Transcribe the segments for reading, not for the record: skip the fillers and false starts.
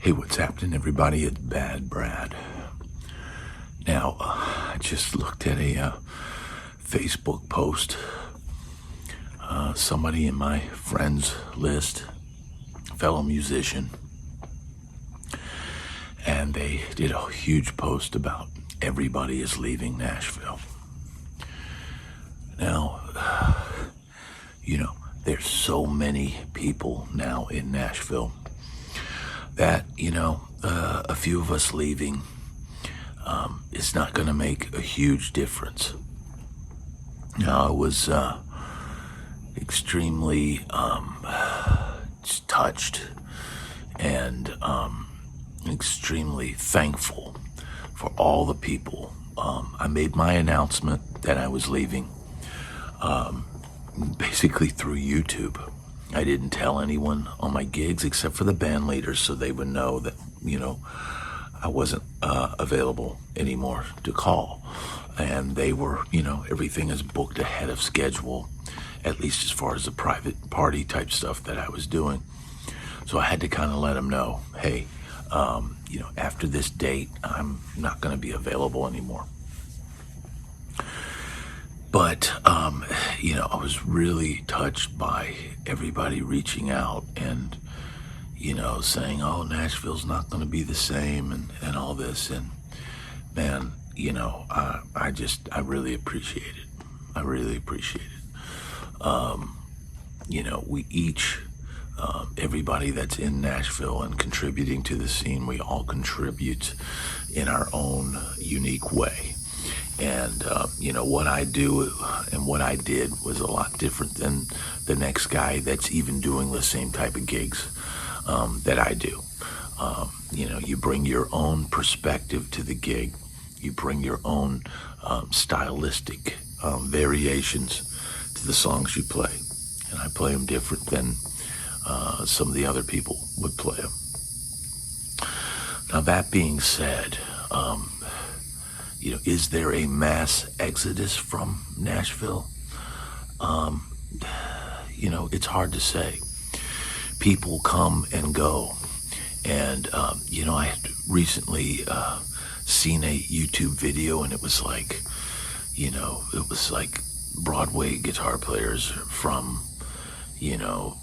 Hey, what's happening, everybody? It's Bad Brad. Now, I just looked at a Facebook post. Somebody in my friends list, fellow musician, and they did a huge post about everybody is leaving Nashville. Now, there's so many people now in Nashville that, a few of us leaving is not going to make a huge difference. Now, I was extremely touched and extremely thankful for all the people. I made my announcement that I was leaving basically through YouTube. I didn't tell anyone on my gigs except for the band leaders, so they would know that, I wasn't available anymore to call. And they were, everything is booked ahead of schedule, at least as far as the private party type stuff that I was doing. So I had to kind of let them know, hey, after this date, I'm not going to be available anymore. But, I was really touched by everybody reaching out and, saying, oh, Nashville's not going to be the same and all this. And, man, I really appreciate it. I really appreciate it. We each, everybody that's in Nashville and contributing to the scene, we all contribute in our own unique way. And, what I do and what I did was a lot different than the next guy that's even doing the same type of gigs that I do. You bring your own perspective to the gig. You bring your own stylistic variations to the songs you play. And I play them different than some of the other people would play them. Now, that being said, is there a mass exodus from Nashville? It's hard to say. People come and go. And, I had recently seen a YouTube video, and it was like, Broadway guitar players from, the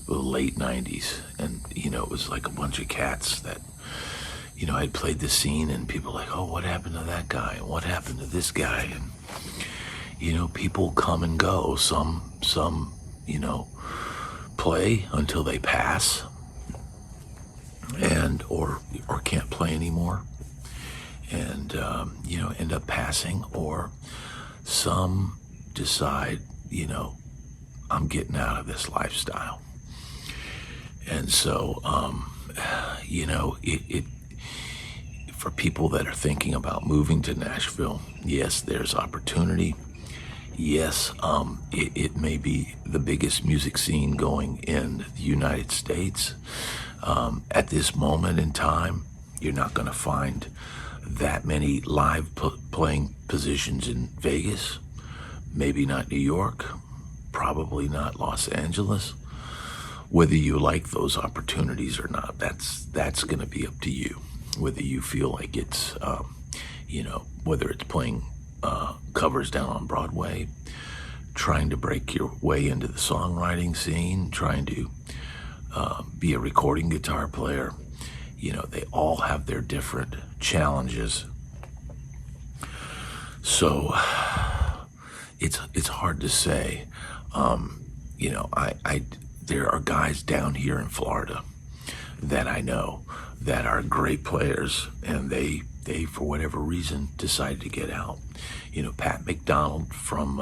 late 90s. And, it was like a bunch of cats that, I'd played the scene, and people were like, oh, what happened to that guy? And what happened to this guy? And, people come and go. Some, play until they pass and, or can't play anymore and, end up passing, or some decide, I'm getting out of this lifestyle. And so, it for people that are thinking about moving to Nashville, yes, there's opportunity. Yes, it may be the biggest music scene going in the United States. At this moment in time, you're not going to find that many live playing positions in Vegas. Maybe not New York. Probably not Los Angeles. Whether you like those opportunities or not, that's going to be up to you. Whether you feel like it's, whether it's playing covers down on Broadway, trying to break your way into the songwriting scene, trying to be a recording guitar player, they all have their different challenges. So it's hard to say. There are guys down here in Florida that I know that are great players, and they for whatever reason decided to get out. Pat McDonald from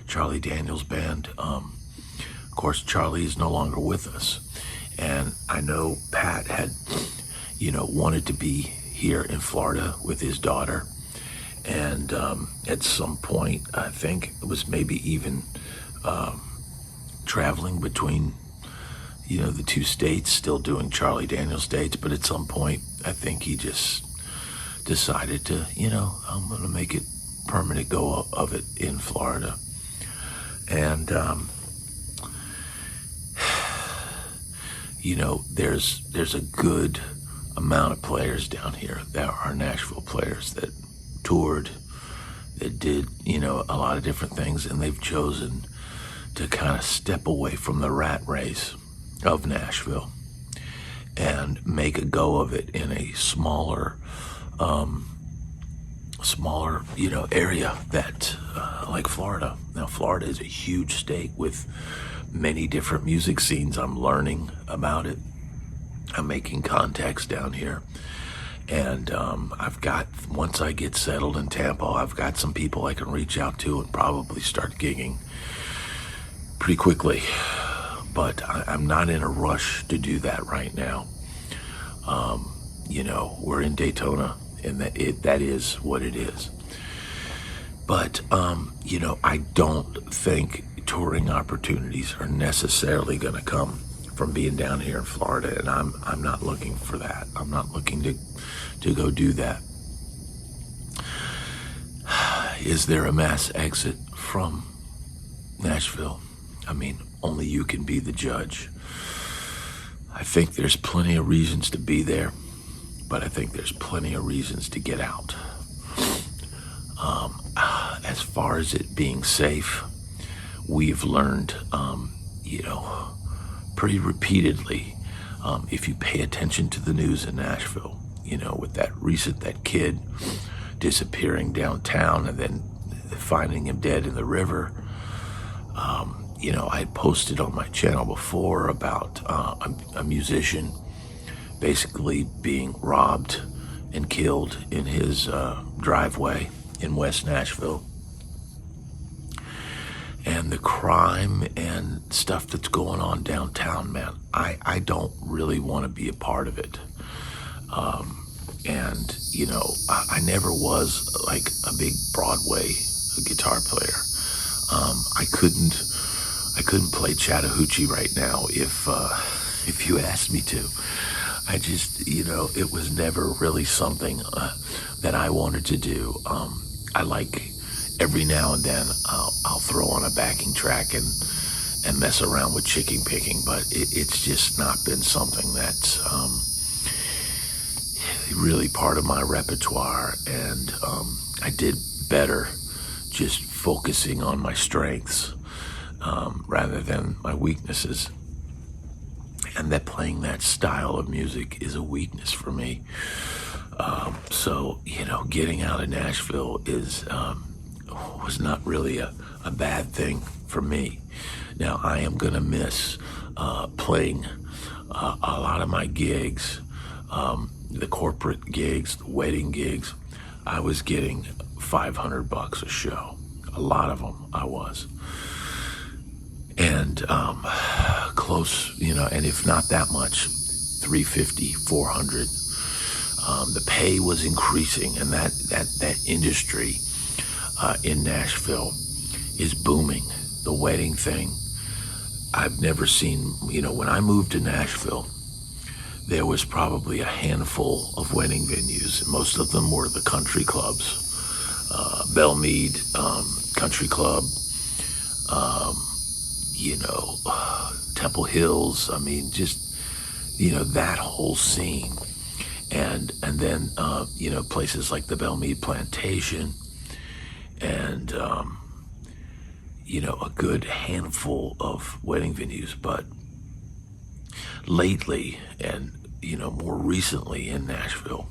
Charlie Daniels Band. Of course, Charlie is no longer with us, and I know Pat had, wanted to be here in Florida with his daughter, and at some point, I think it was maybe even traveling between the two states, still doing Charlie Daniels dates, but at some point, I think he just decided to, I'm going to make it permanent go of it in Florida. And there's a good amount of players down here that are Nashville players that toured, that did, a lot of different things, and they've chosen to kind of step away from the rat race of Nashville and make a go of it in a smaller, area that, like Florida. Now, Florida is a huge state with many different music scenes. I'm learning about it. I'm making contacts down here. And once I get settled in Tampa, I've got some people I can reach out to and probably start gigging pretty quickly. But I'm not in a rush to do that right now. We're in Daytona, and that is what it is. But, I don't think touring opportunities are necessarily going to come from being down here in Florida, and I'm not looking for that. I'm not looking to go do that. Is there a mass exit from Nashville? I mean, only you can be the judge. I think there's plenty of reasons to be there, but I think there's plenty of reasons to get out. As far as it being safe, we've learned, pretty repeatedly, if you pay attention to the news in Nashville, with that kid disappearing downtown and then finding him dead in the river. I had posted on my channel before about a musician basically being robbed and killed in his driveway in West Nashville. And the crime and stuff that's going on downtown, man, I don't really want to be a part of it. I never was like a big Broadway guitar player. I couldn't play Chattahoochee right now if you asked me to. I just, it was never really something that I wanted to do. I like every now and then I'll throw on a backing track and mess around with chicken picking, but it's just not been something that's really part of my repertoire. And I did better just focusing on my strengths rather than my weaknesses. And that playing that style of music is a weakness for me. So, getting out of Nashville was not really a bad thing for me. Now, I am going to miss playing a lot of my gigs, the corporate gigs, the wedding gigs. I was getting $500 a show. A lot of them I was. And close, and if not that much, $350, $400. The pay was increasing, and that industry in Nashville is booming. The wedding thing, I've never seen, when I moved to Nashville, there was probably a handful of wedding venues. Most of them were the country clubs, Belmead Country Club, Temple Hills. I mean, just, that whole scene. And then, places like the Belmead Plantation and, a good handful of wedding venues. But lately, and, more recently in Nashville,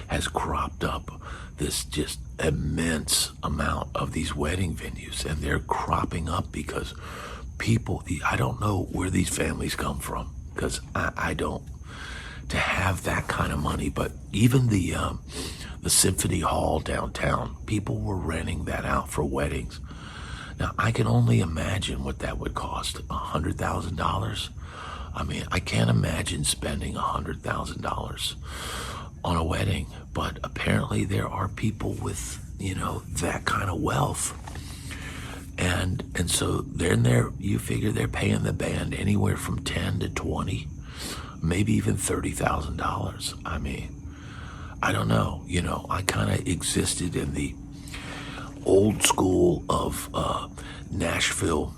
has cropped up this just immense amount of these wedding venues. And they're cropping up because people, I don't know where these families come from, because I don't, to have that kind of money. But even the Symphony Hall downtown, people were renting that out for weddings. Now, I can only imagine what that would cost, $100,000. I mean, I can't imagine spending $100,000 on a wedding, but apparently there are people with, that kind of wealth. And so they're in there, you figure they're paying the band anywhere from 10 to 20, maybe even $30,000. I mean, I don't know. I kind of existed in the old school of Nashville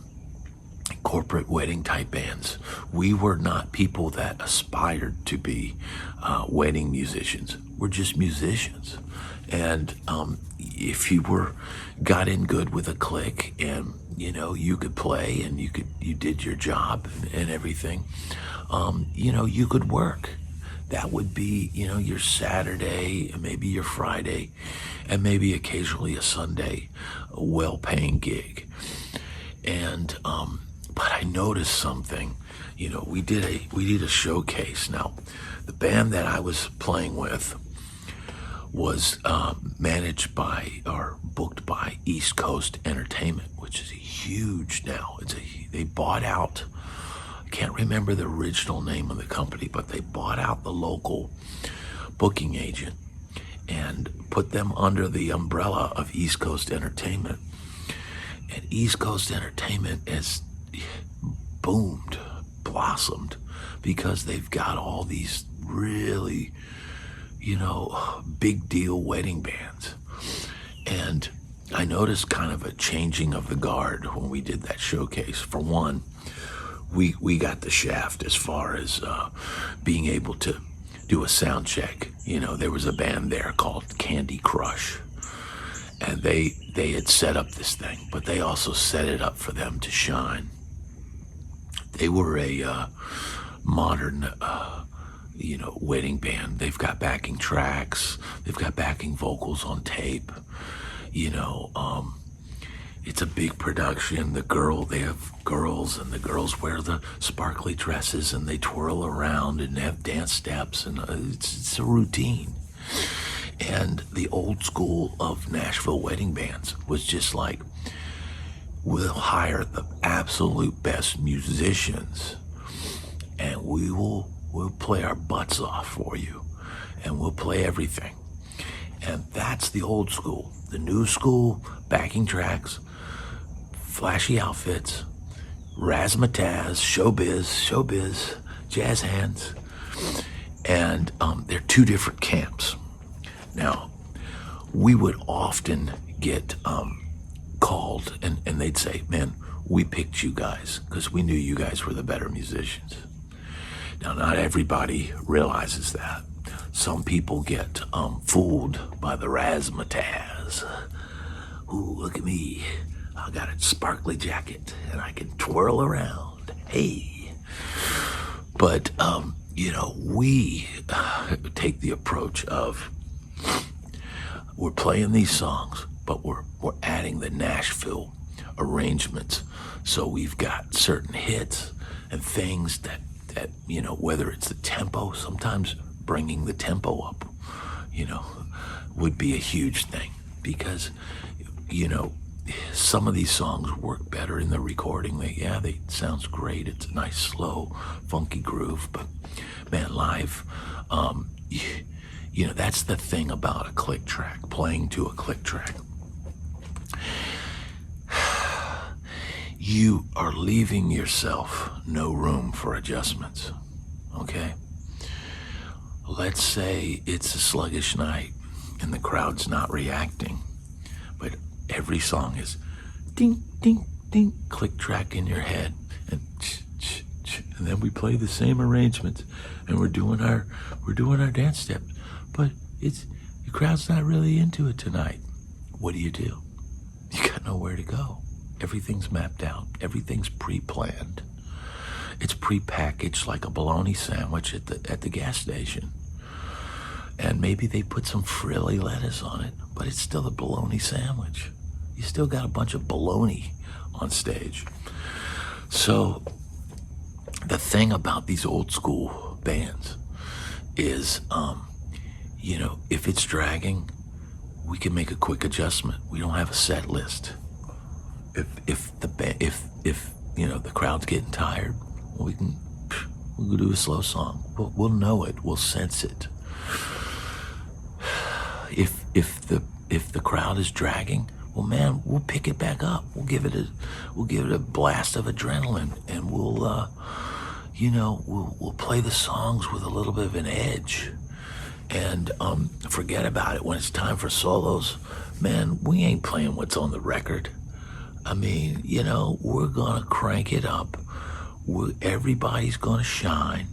corporate wedding type bands. We were not people that aspired to be wedding musicians. We're just musicians. And if you got in good with a clique, and you could play, and you did your job and everything, you could work. That would be, your Saturday, maybe your Friday, and maybe occasionally a Sunday, a well-paying gig. And but I noticed something. We did a showcase. Now, the band that I was playing with was managed by or booked by East Coast Entertainment, which is huge now. They bought out, I can't remember the original name of the company, but they bought out the local booking agent and put them under the umbrella of East Coast Entertainment. And East Coast Entertainment has boomed, blossomed, because they've got all these really, big deal wedding bands. And I noticed kind of a changing of the guard when we did that showcase. For one, we got the shaft as far as being able to do a sound check. There was a band there called Candy Crush, and they had set up this thing, but they also set it up for them to shine. They were a modern wedding band. They've got backing tracks, they've got backing vocals on tape. It's a big production. They have girls, and the girls wear the sparkly dresses, and they twirl around and have dance steps, and it's a routine. And the old school of Nashville wedding bands was just like, we'll hire the absolute best musicians, and we'll play our butts off for you, and we'll play everything. And that's the old school. The new school, backing tracks, flashy outfits, razzmatazz, showbiz, jazz hands. And they're two different camps. Now, we would often get called, and they'd say, man, we picked you guys because we knew you guys were the better musicians. Now, not everybody realizes that. Some people get fooled by the razzmatazz. Ooh, look at me. I got a sparkly jacket and I can twirl around. Hey. But, we take the approach of, we're playing these songs, but we're adding the Nashville arrangements. So we've got certain hits and things that whether it's the tempo, sometimes bringing the tempo up, would be a huge thing, because, some of these songs work better in the recording. They sounds great. It's a nice, slow, funky groove, but man, live, that's the thing about a click track, playing to a click track. You are leaving yourself no room for adjustments, okay? Let's say it's a sluggish night and the crowd's not reacting, but every song is ding, ding, ding, click track in your head, and then we play the same arrangements, and we're doing our dance steps, but the crowd's not really into it tonight. What do? You got nowhere to go. Everything's mapped out. Everything's pre-planned. It's pre-packaged like a bologna sandwich at the gas station. And maybe they put some frilly lettuce on it, but it's still a bologna sandwich. You still got a bunch of bologna on stage. So the thing about these old school bands is, if it's dragging, we can make a quick adjustment. We don't have a set list. If the crowd's getting tired, we'll do a slow song. We'll know it. We'll sense it. If the crowd is dragging, well, man, we'll pick it back up. We'll give it a blast of adrenaline, and we'll play the songs with a little bit of an edge, and forget about it when it's time for solos. Man, we ain't playing what's on the record. I mean, we're gonna crank it up. everybody's going to shine,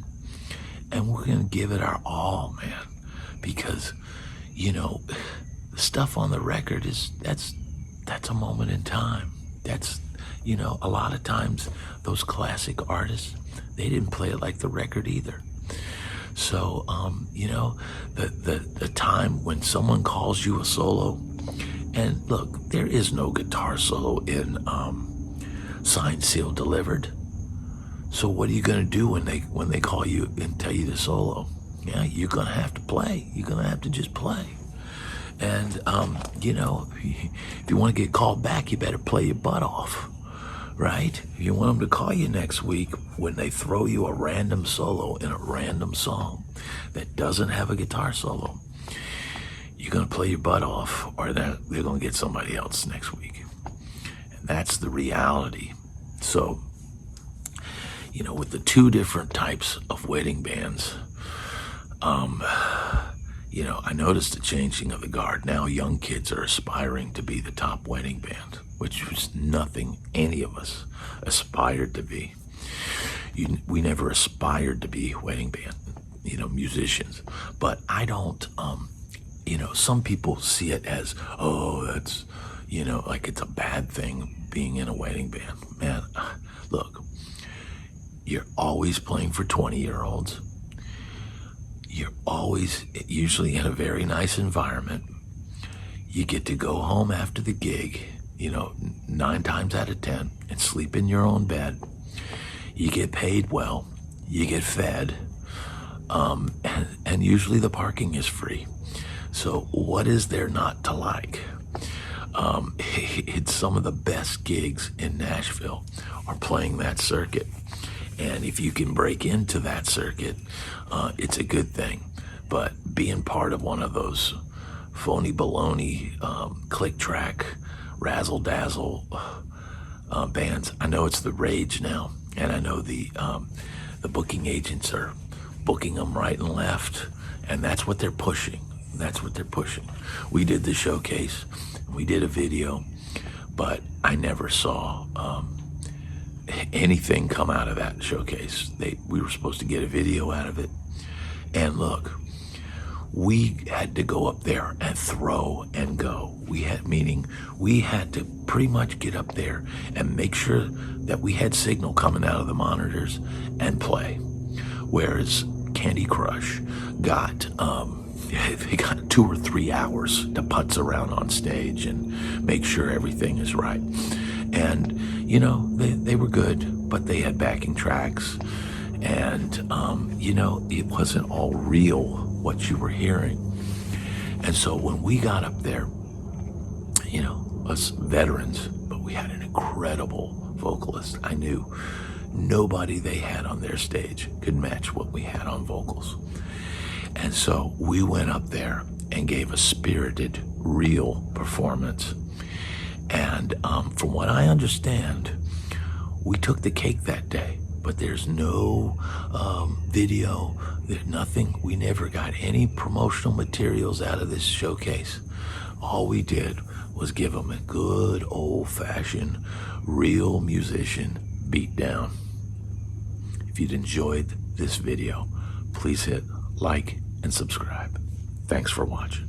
and we're going to give it our all, man, because, you know, the stuff on the record that's a moment in time. That's, you know, a lot of times those classic artists, they didn't play it like the record either. So, you know, the time when someone calls you a solo, and look, there is no guitar solo in Signed, Sealed, Delivered. So what are you going to do when they call you and tell you to solo? Yeah, you're going to have to play. You're going to have to just play. And, you know, if you want to get called back, you better play your butt off, right? If you want them to call you next week when they throw you a random solo in a random song that doesn't have a guitar solo, you're going to play your butt off, or they're going to get somebody else next week. And that's the reality. So, you know, with the two different types of wedding bands, you know, I noticed the changing of the guard. Now young kids are aspiring to be the top wedding band, which was nothing any of us aspired to be. We never aspired to be wedding band, you know, musicians. But I don't, you know, some people see it as, oh, that's, you know, like it's a bad thing being in a wedding band. Man, look, you're always playing for 20-year-olds. You're always usually in a very nice environment. You get to go home after the gig, you know, 9 times out of 10, and sleep in your own bed. You get paid well. You get fed. And usually the parking is free. So what is there not to like? It's some of the best gigs in Nashville are playing that circuit. And if you can break into that circuit, it's a good thing. But being part of one of those phony baloney, click track, razzle dazzle bands, I know it's the rage now, and I know the booking agents are booking them right and left, and that's what they're pushing. That's what they're pushing. We did the showcase, we did a video, but I never saw anything come out of that showcase. We were supposed to get a video out of it, and look, we had to go up there and throw and go. We had to pretty much get up there and make sure that we had signal coming out of the monitors and play. Whereas Candy Crush got they got 2 or 3 hours to putz around on stage and make sure everything is right. And, you know, they were good, but they had backing tracks. And, you know, it wasn't all real what you were hearing. And so when we got up there, you know, us veterans, but we had an incredible vocalist. I knew nobody they had on their stage could match what we had on vocals. And so we went up there and gave a spirited, real performance. And from what I understand, we took the cake that day. But there's no video, there's nothing. We never got any promotional materials out of this showcase. All we did was give them a good old-fashioned, real musician beat down. If you'd enjoyed this video, please hit like and subscribe. Thanks for watching.